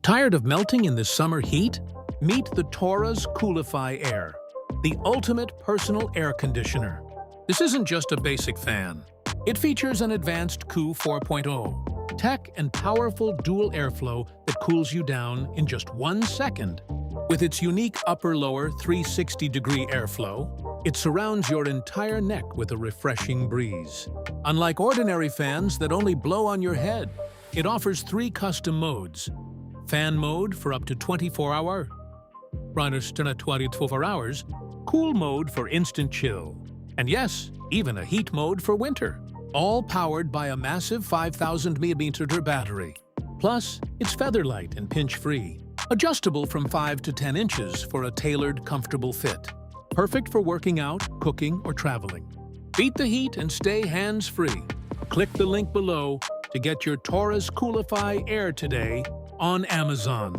Tired of melting in the summer heat? Meet the TORRAS COOLIFY Air, the ultimate personal air conditioner. This isn't just a basic fan. It features an advanced Coo 4.0 tech and powerful dual airflow that cools you down in just 1 second. With its unique upper-lower 360-degree airflow, it surrounds your entire neck with a refreshing breeze. Unlike ordinary fans that only blow on your head, it offers 3 custom modes. Fan mode for up to 24 hours, cool mode for instant chill, and yes, even a heat mode for winter. All powered by a massive 5,000 mAh battery. Plus, it's featherlight and pinch-free, adjustable from 5 to 10 inches for a tailored, comfortable fit. Perfect for working out, cooking, or traveling. Beat the heat and stay hands-free. Click the link below to get your TORRAS COOLIFY Air today on Amazon.